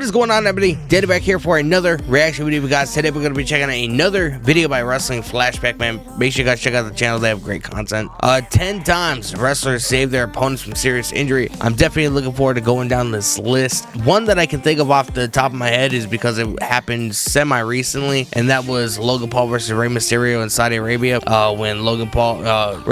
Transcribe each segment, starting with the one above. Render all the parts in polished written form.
What is going on, everybody? Daddy back here for another reaction video, guys. Today we're going to be checking out another video by Wrestling Flashback, man. Make sure you guys check out the channel. They have great content. 10 times wrestlers save their opponents from serious injury. I'm definitely looking forward to going down this list. One that I can think of off the top of my head is because it happened semi-recently, and that was Logan Paul versus Rey Mysterio in Saudi Arabia, when Rey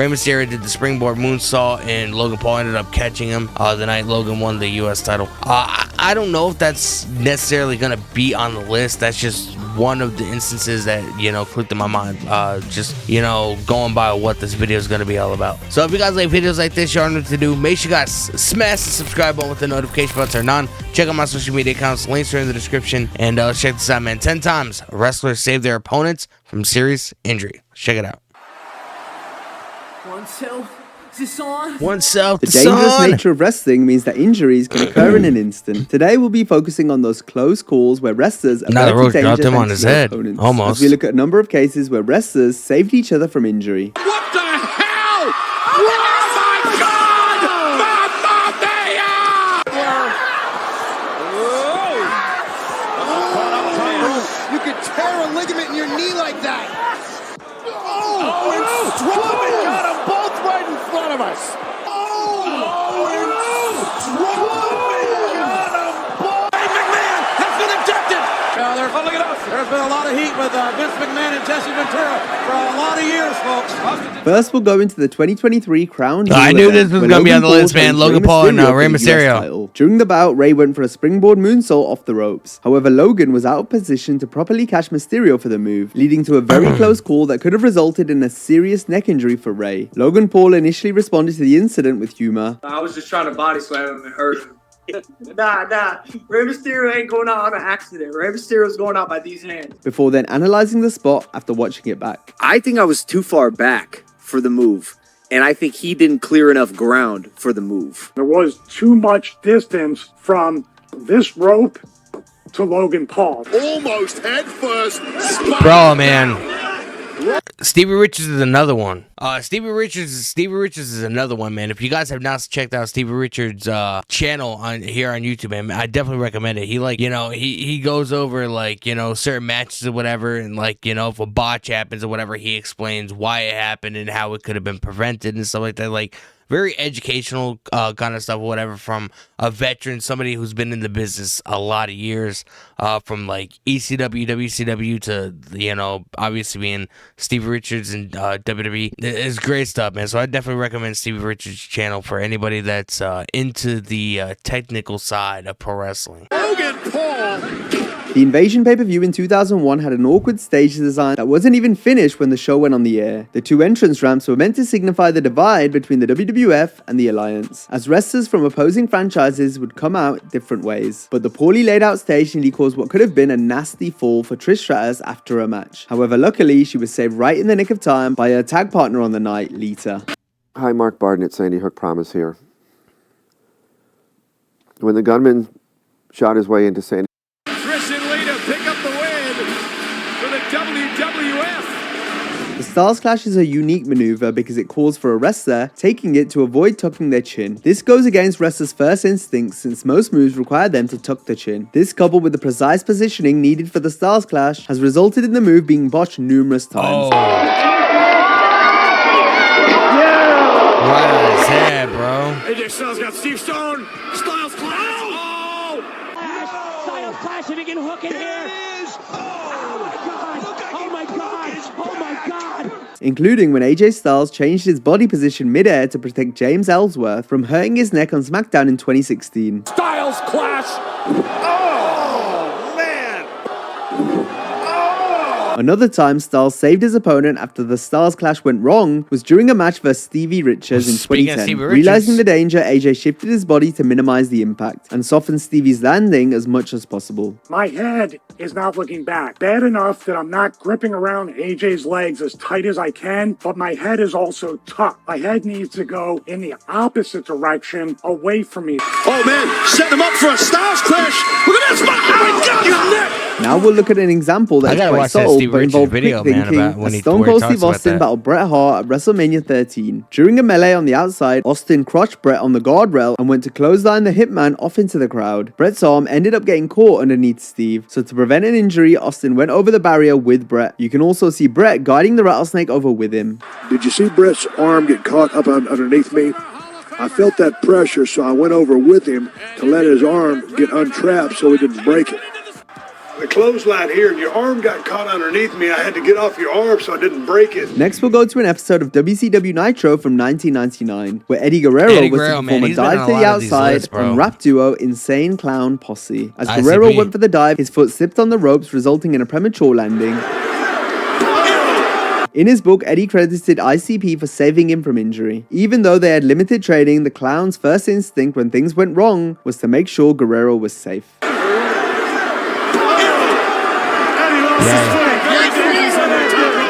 Mysterio did the springboard moonsault, and Logan Paul ended up catching him the night Logan won the U.S. title. I don't know if that's necessarily gonna be on the list. That's just one of the instances that, clicked in my mind, just going by what this video is gonna be all about. So if you guys like videos like this, you already know what to do. Make sure you guys smash the subscribe button with the notification button turned on. Check out my social media accounts, links are in the description, and check this out, man. 10 times wrestlers save their opponents from serious injury. Check it out. Oneself, the dangerous nature of wrestling means that injuries can occur in an instant. Today we'll be focusing on those close calls where wrestlers averted danger him on his head. Opponents. Almost. As we look at a number of cases where wrestlers saved each other from injury. What the hell? Oh my God! Mamma mia! You could tear a ligament in your knee like that. Oh, Strowman got them both right in front of us. McMahon has been ejected. Look at us. There's been a lot of heat with Vince McMahon and Jesse Ventura for a lot of years, folks. First, we'll go into the 2023 Crown Jewel. I knew this was going to be on the list, man. Logan Paul and Rey Mysterio. During the bout, Rey went for a springboard moonsault off the ropes. However, Logan was out of position to properly catch Mysterio for the move, leading to a very close call that could have resulted in a serious neck injury for Rey. Logan Paul initially responded to the incident with humor. I was just trying to body slam him and hurt him. Nah. Rey Mysterio ain't going out on an accident. Rey Mysterio's going out by these hands. Before then analyzing the spot after watching it back. I think I was too far back for the move, and I think he didn't clear enough ground for the move. There was too much distance from this rope to Logan Paul. Almost head first. Bro, man. Stevie Richards is another one. Stevie Richards is another one, man. If you guys have not checked out Stevie Richards' channel here on YouTube, man, I definitely recommend it. He he goes over certain matches or whatever, and if a botch happens or whatever, he explains why it happened and how it could have been prevented and stuff like that. Very educational kind of stuff, whatever, from a veteran, somebody who's been in the business a lot of years, from ECW, WCW to, obviously being Stevie Richards and WWE. It's great stuff, man. So I definitely recommend Stevie Richards' channel for anybody that's into the technical side of pro wrestling. Logan Paul. The Invasion pay-per-view in 2001 had an awkward stage design that wasn't even finished when the show went on the air. The two entrance ramps were meant to signify the divide between the WWF and the Alliance, as wrestlers from opposing franchises would come out different ways. But the poorly laid out stage nearly caused what could have been a nasty fall for Trish Stratus after a match. However, luckily, she was saved right in the nick of time by her tag partner on the night, Lita. Hi, Mark Barden at Sandy Hook Promise here. When the gunman shot his way into Sandy The Stars Clash is a unique maneuver because it calls for a wrestler taking it to avoid tucking their chin. This goes against wrestlers' first instincts since most moves require them to tuck the chin. This, coupled with the precise positioning needed for the Stars Clash, has resulted in the move being botched numerous times. Right on his head, bro. AJ Styles got Steve Stone. Styles Clash. Styles Clash, if he can hook it here. Oh my God! Including when AJ Styles changed his body position mid-air to protect James Ellsworth from hurting his neck on SmackDown in 2016. Styles Clash. Oh, man. Another time Styles saved his opponent after the Stars Clash went wrong was during a match versus Stevie Richards in 2010. Realizing the danger, AJ shifted his body to minimize the impact and softened Stevie's landing as much as possible. My head is not looking back. Bad enough that I'm not gripping around AJ's legs as tight as I can, but my head is also tucked. My head needs to go in the opposite direction, away from me. Oh, man. Setting him up for a Styles Clash. Look at this. Oh, my God. Your neck. Now Now we'll look at an example I that's gotta quite watch that subtle Steve but Richards involved video, quick man, thinking about when as he- Stone where he Cold talks Steve about Austin that. battled Bret Hart at WrestleMania 13. During a melee on the outside, Austin crotched Bret on the guardrail and went to clothesline the Hitman off into the crowd. Bret's arm ended up getting caught underneath Steve, so to prevent an injury, Austin went over the barrier with Bret. You can also see Bret guiding the rattlesnake over with him. Did you see Bret's arm get caught up underneath me? I felt that pressure, so I went over with him to let his arm get untrapped so he didn't break it. The clothesline here, your arm got caught underneath me. I had to get off your arm so I didn't break it. Next, we'll go to an episode of WCW Nitro from 1999, where Eddie Guerrero was to perform a dive to the outside on rap duo Insane Clown Posse. As Guerrero went for the dive, his foot slipped on the ropes, resulting in a premature landing. In his book, Eddie credited ICP for saving him from injury. Even though they had limited training, the Clown's first instinct when things went wrong was to make sure Guerrero was safe.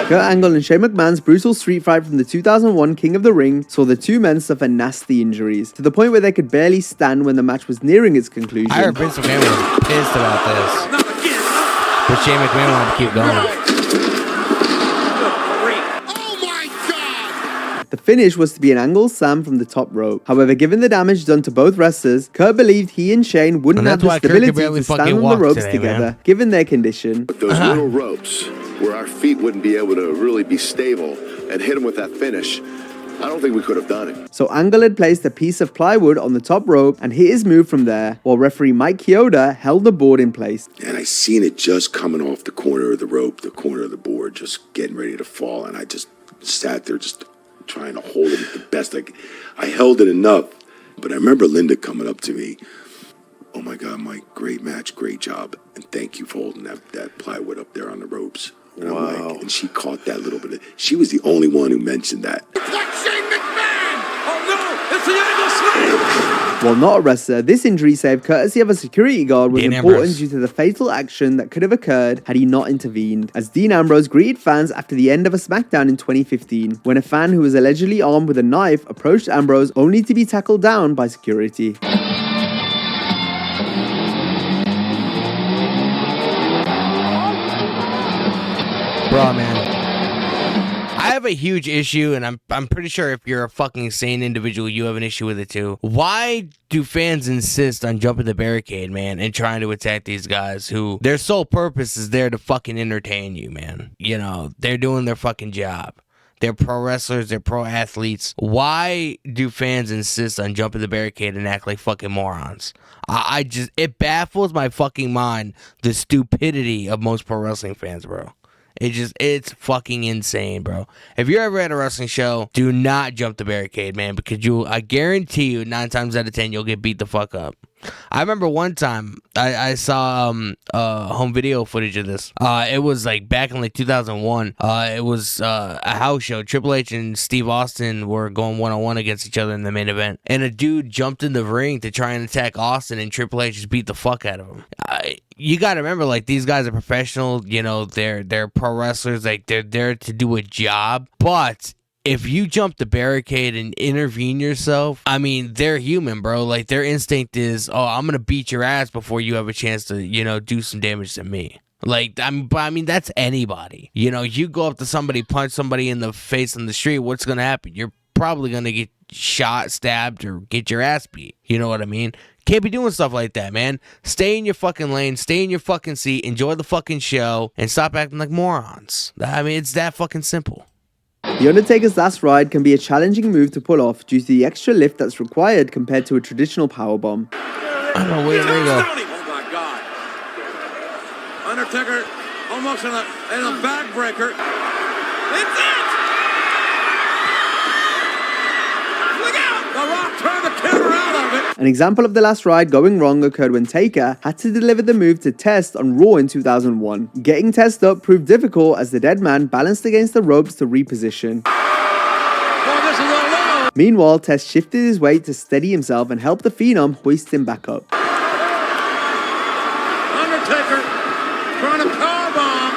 Kurt Angle and Shane McMahon's brutal street fight from the 2001 King of the Ring saw the two men suffer nasty injuries, to the point where they could barely stand when the match was nearing its conclusion. I heard Vince McMahon was pissed about this, but Shane McMahon wanted to keep going. The finish was to be an Angle Slam from the top rope. However, given the damage done to both wrestlers, Kurt believed he and Shane wouldn't have the stability to stand on the ropes together, given their condition. With those little ropes, where our feet wouldn't be able to really be stable and hit him with that finish, I don't think we could have done it. So Angle had placed a piece of plywood on the top rope and hit his move from there, while referee Mike Chioda held the board in place. And I seen it just coming off the corner of the rope, the corner of the board, just getting ready to fall, and I just sat there just trying to hold it the best I held it enough, but I remember Linda coming up to me, "Oh my God, Mike, great match, great job, and thank you for holding that plywood up there on the ropes." And I'm like, and she caught that little bit. She was the only one who mentioned that. It's like Shane McMahon! Oh no, it's the Angle Slam! While not a wrestler, this injury saved courtesy of a security guard was Dean important Ambrose. due to the fatal action that could have occurred had he not intervened, as Dean Ambrose greeted fans after the end of a SmackDown in 2015, when a fan who was allegedly armed with a knife approached Ambrose only to be tackled down by security. Bro, man, I have a huge issue, and I'm pretty sure if you're a fucking sane individual, you have an issue with it too. Why do fans insist on jumping the barricade, man, and trying to attack these guys who their sole purpose is there to fucking entertain you, man? You know, they're doing their fucking job. They're pro wrestlers, they're pro athletes. Why do fans insist on jumping the barricade and act like fucking morons? It baffles my fucking mind, the stupidity of most pro wrestling fans, bro. It's fucking insane, bro. If you're ever at a wrestling show, do not jump the barricade, man, because I guarantee you 9 times out of 10 you'll get beat the fuck up. I remember one time I saw home video footage of this. It was like back in like 2001. It was a house show. Triple H and Steve Austin were going 1-on-1 against each other in the main event, and a dude jumped in the ring to try and attack Austin, and Triple H just beat the fuck out of him. You gotta remember, like, these guys are professional. You know, they're pro wrestlers. Like, they're there to do a job, but if you jump the barricade and intervene yourself, I mean, they're human, bro. Like, their instinct is, oh, I'm gonna beat your ass before you have a chance to, you know, do some damage to me. Like, I mean, that's anybody. You know, you go up to somebody, punch somebody in the face in the street, what's gonna happen? You're probably gonna get shot, stabbed, or get your ass beat. You know what I mean? Can't be doing stuff like that, man. Stay in your fucking lane, stay in your fucking seat, enjoy the fucking show, and stop acting like morons. I mean, it's that fucking simple. The Undertaker's last ride can be a challenging move to pull off due to the extra lift that's required compared to a traditional powerbomb. Oh, wait, there you go. Oh my God. Undertaker almost in a backbreaker. It's it! Look out! The Rock turned the camera out of it. An example of the last ride going wrong occurred when Taker had to deliver the move to Test on Raw in 2001. Getting Test up proved difficult as the dead man balanced against the ropes to reposition. Oh, this is a low. Meanwhile, Test shifted his weight to steady himself and helped the Phenom hoist him back up. Undertaker trying to powerbomb.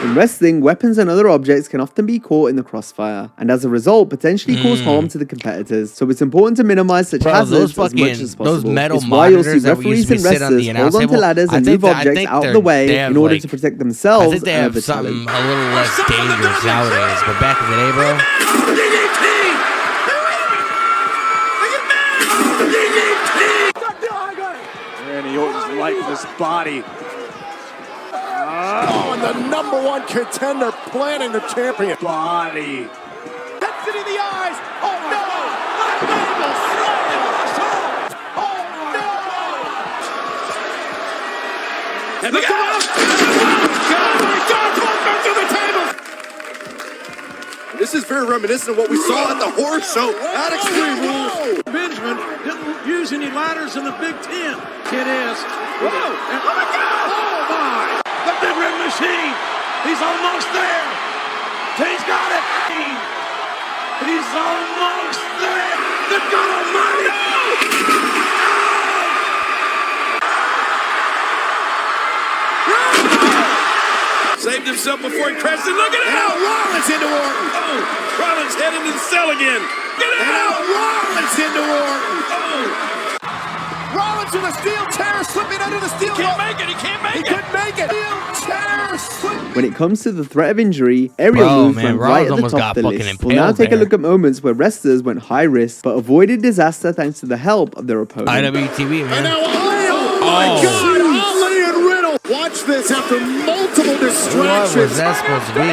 In wrestling, weapons and other objects can often be caught in the crossfire, and as a result, potentially cause harm to the competitors. So it's important to minimize such hazards as much as possible. Those metal It's why you'll see monitors that we referees used to and be sit on wrestlers the hold announce onto table, ladders I and think move that- I objects think out of they're- the way they have, in order like- to protect I themselves think they and have other something talent. a little less dangerous nowadays, but back in the day, bro. Randy Orton's lifeless body. Oh, and the #1 contender planning the champion. Body. That's it in the eyes. Oh, no. Unbelievable slam. Oh, no. And look out. Oh, my God. Both through the table. This is very reminiscent of what we saw at the horse show at Extreme Rules. Benjamin didn't use any ladders in the Big Ten. It is. Whoa. And, oh, my God. Oh, my. The Big Red Machine. He's almost there. He's got it. He's almost there. The God Almighty. Saved himself before he crashed it. Look at it! Now Rollins into Orton. Oh, Rollins heading to the cell again. Get it out! Rollins into Orton. Oh. Rollins with a steel chair slipping under the steel. He can't make it. He can't make it. He couldn't make it. Steel chair slipping. When it comes to the threat of injury, aerial moves went right at the top of the list. We'll now take a look at moments where wrestlers went high risk but avoided disaster thanks to the help of their opponent. IWTV, man. And now oh my God! Ali and Riddle. Watch this after multiple distractions. What was that supposed to be?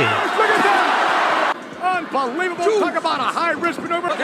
Unbelievable. Talk about a high-risk maneuver. Watch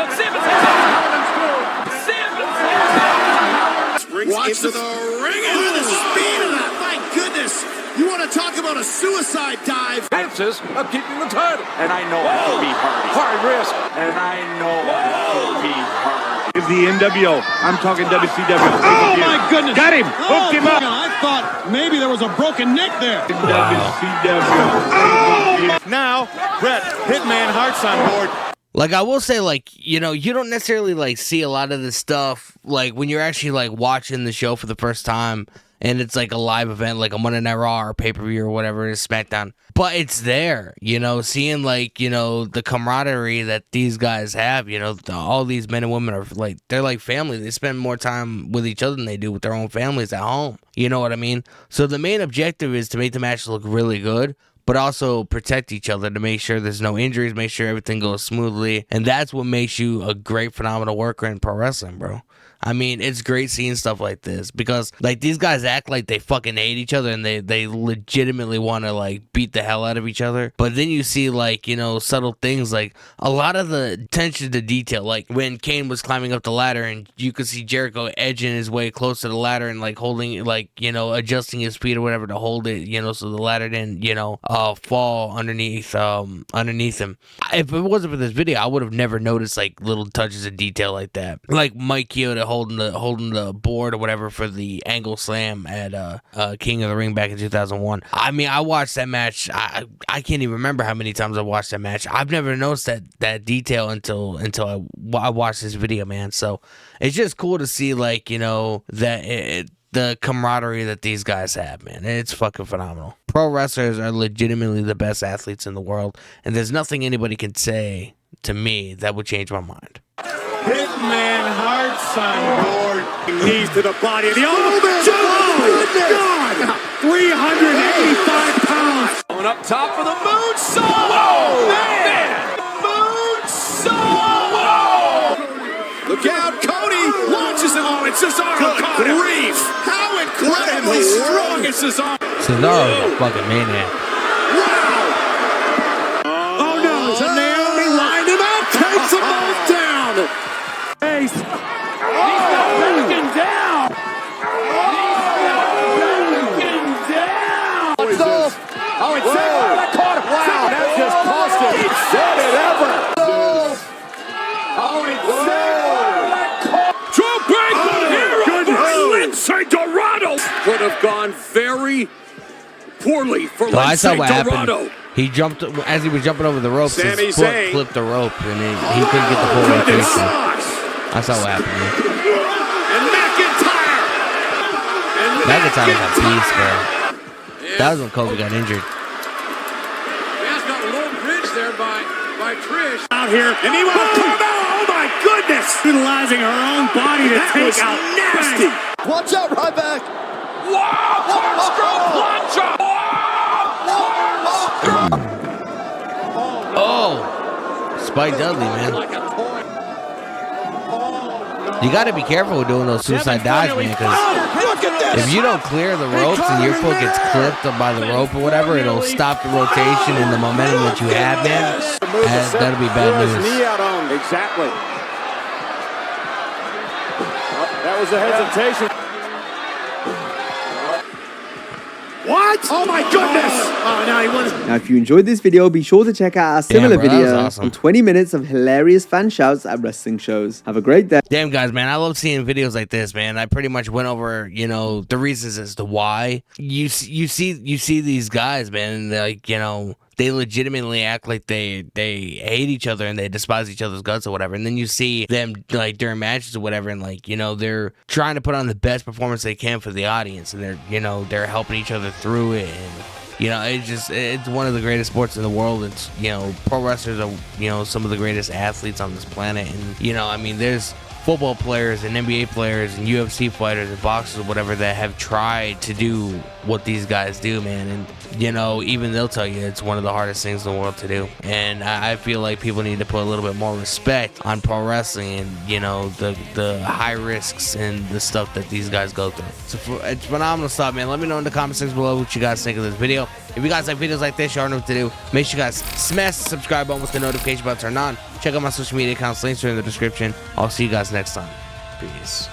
into the ring. Look at the speed of that. My goodness. You want to talk about a suicide dive? Chances of keeping the title. And I know I can beat Hardy. High risk. And I know I can beat Hardy. Is the NWO. I'm talking WCW. Oh, my goodness. Got him. Hooked him up. I thought maybe there was a broken neck there. WCW. Now, Bret Hitman Hart's on board. Like, I will say, like, you know, you don't necessarily, like, see a lot of this stuff, like, when you're actually, like, watching the show for the first time, and it's, like, a live event, like a Monday Night Raw or pay-per-view or whatever it is, SmackDown. But it's there, you know, seeing, like, you know, the camaraderie that these guys have, you know, all these men and women are, like, they're like family. They spend more time with each other than they do with their own families at home. You know what I mean? So the main objective is to make the match look really good, but also protect each other to make sure there's no injuries, make sure everything goes smoothly. And that's what makes you a great, phenomenal worker in pro wrestling, bro. I mean, it's great seeing stuff like this because, like, these guys act like they fucking hate each other and they legitimately want to, like, beat the hell out of each other. But then you see, like, you know, subtle things, like a lot of the attention to detail, like when Kane was climbing up the ladder and you could see Jericho edging his way close to the ladder and, like, holding, like, you know, adjusting his feet or whatever to hold it, you know, so the ladder didn't, you know, fall underneath him. If it wasn't for this video, I would have never noticed, like, little touches of detail like that. Like Mike Chioda holding the board or whatever for the angle slam at King of the Ring back in 2001. I mean, I watched that match. I can't even remember how many times I watched that match. I've never noticed that detail until I watched this video, man. So it's just cool to see, like, you know, that the camaraderie that these guys have, man. It's fucking phenomenal. Pro wrestlers are legitimately the best athletes in the world, and there's nothing anybody can say to me that would change my mind. Hitman Hart's on board. Knees to the body of the Oh, God! 385 pounds. Going up top for the moonsault. Whoa, man! Moonsault. Whoa! Look out, Cody launches it. Oh, it's Cesaro. Good grief. How incredibly strong is Cesaro. Cesaro's a fucking maniac. Oh, no. Naomi lined him up. Takes them both down. He's not backing down. He's not backing down. Oh, it's that caught him. Wow, that just cost him. Said it ever. Oh, it's Drew Baker. Lindsay Dorado could have gone very poorly for So I saw Lindsay what Dorado. happened. He jumped as he was jumping over the ropes. Sami His foot Zayn. flipped the rope, and he couldn't get the full rotation. I saw what happened. Man. And McIntyre. McIntyre was a beast, bro. That was when Kobe got injured. by Trish out here, and he went. Oh my goodness! Utilizing her own body to take out nasty. Bang. Watch out, Ryback. Wow! Corkscrew plunge. Oh, Spike Dudley, man. You got to be careful with doing those suicide dives, man, because if you don't clear the ropes and your foot gets clipped by the rope or whatever, it'll stop the rotation and the momentum that you have, man. That'll be bad news. Knee out on. Exactly. That was a hesitation. What? Oh my goodness! Oh no, he wasn't. Now, if you enjoyed this video, be sure to check out our similar bro, that was video awesome. on 20 minutes of hilarious fan shouts at wrestling shows. Have a great day. Damn, guys, man, I love seeing videos like this, man. I pretty much went over, you know, the reasons as to why you see these guys, man, and like, you know, they legitimately act like they hate each other and they despise each other's guts or whatever. And then you see them like during matches or whatever, and like, you know, they're trying to put on the best performance they can for the audience, and they're, you know, they're helping each other through it. And you know, it's one of the greatest sports in the world. It's, you know, pro wrestlers are, you know, some of the greatest athletes on this planet. And, you know, I mean, there's football players and NBA players and UFC fighters and boxers or whatever that have tried to do what these guys do, man. And, you know, even they'll tell you it's one of the hardest things in the world to do. And I feel like people need to put a little bit more respect on pro wrestling and, you know, the high risks and the stuff that these guys go through. So it's phenomenal stuff, man. Let me know in the comment section below what you guys think of this video. If you guys like videos like this, you already know what to do. Make sure you guys smash the subscribe button with the notification button turned on. Check out my social media accounts. Links are in the description. I'll see you guys next time. Peace.